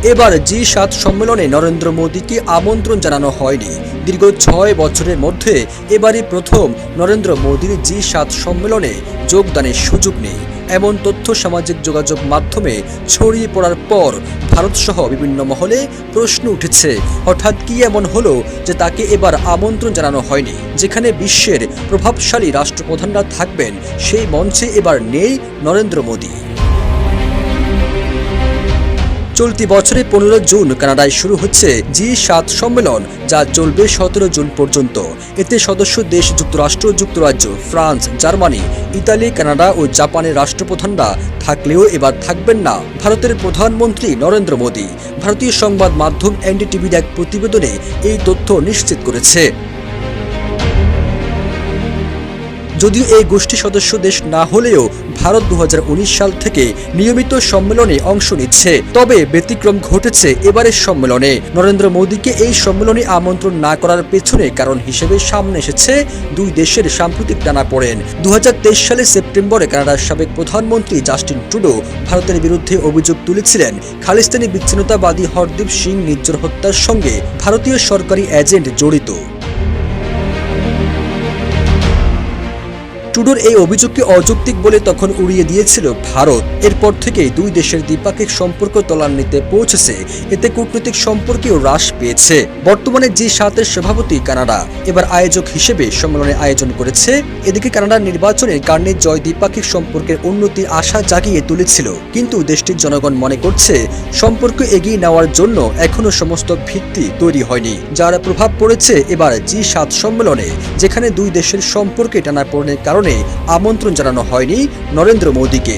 এবার জি7 সম্মেলনে নরেন্দ্র মোদীকে আমন্ত্রণ জানানো হয়নি। দীর্ঘ 6 বছরের মধ্যে এবারই প্রথম নরেন্দ্র মোদীর জি7 সম্মেলনে যোগদানের সুযোগ নেই। এমন তথ্য সামাজিক যোগাযোগ মাধ্যমে ছড়িয়ে পড়ার পর ভারতসহ বিভিন্ন মহলে প্রশ্ন উঠেছে, হঠাৎ কি এমন হলো যে তাকে এবার আমন্ত্রণ জানানো হয়নি? যেখানে বিশ্বের প্রভাবশালী রাষ্ট্রপ্রধানরা থাকবেন, সেই মঞ্চে এবার নেই নরেন্দ্র মোদী। চলতি বছরে 15 জুন কানাডায় শুরু হচ্ছে জি7 সম্মেলন, যা চলবে 17 জুন পর্যন্ত। এতে সদস্য দেশ যুক্তরাষ্ট্র, যুক্তরাজ্য, ফ্রান্স, জার্মানি, ইতালি, কানাডা ও জাপানের রাষ্ট্রপ্রধানরা থাকলেও এবার থাকবেন না ভারতের প্রধানমন্ত্রী নরেন্দ্র মোদী। ভারতীয় সংবাদ মাধ্যম এনডিটিভির এক প্রতিবেদনে এই তথ্য নিশ্চিত করেছে। যদিও এই গোষ্ঠী সদস্য দেশ না হলেও ভারত 2019 সাল থেকে নিয়মিত সম্মেলনে অংশ নিচ্ছে। তবে ব্যতিক্রম ঘটেছে এবারের সম্মেলনে। নরেন্দ্র মোদীকে এই সম্মেলনে আমন্ত্রণ না করার পেছনে কারণ হিসেবে সামনে এসেছে দুই দেশের সাম্প্রতিক টানাপোড়েন। 2023 সালে সেপ্টেম্বরে কানাডার সাবেক প্রধানমন্ত্রী জাস্টিন ট্রুডো ভারতের বিরুদ্ধে অভিযোগ তুলেছিলেন খালিস্তানি বিচ্ছিন্নতাবাদী হরদীপ সিং নিজ্জর হত্যার সঙ্গে ভারতীয় সরকারি এজেন্ট জড়িত। ট্রুডোর এই অভিযোগকে অযৌক্তিক বলে তখন উড়িয়ে দিয়েছিল ভারত। এরপর থেকেই দুই দেশের দ্বিপাক্ষিক সম্পর্ক তলানিতে পৌঁছেছে। এতে কূটনৈতিক সম্পর্কেও হ্রাস পেয়েছে। বর্তমানে জি7-এর সভাপতি কানাডা এবার আয়োজক হিসেবে সম্মেলনের আয়োজন করেছে। এদিকে কানাডার নির্বাচনে কার্নির জয় দ্বিপাক্ষিক সম্পর্কের উন্নতির আশা জাগিয়ে তুলেছিল, কিন্তু দেশটির জনগণ মনে করছে সম্পর্ক এগিয়ে নেওয়ার জন্য এখনও সমস্ত ভিত্তি তৈরি হয়নি, যার প্রভাব পড়েছে এবার জি7 সম্মেলনে, যেখানে দুই দেশের সম্পর্কে টানাপোড়েনের কারণে আমন্ত্রণ জানানো হয়নি নরেন্দ্র মোদীকে।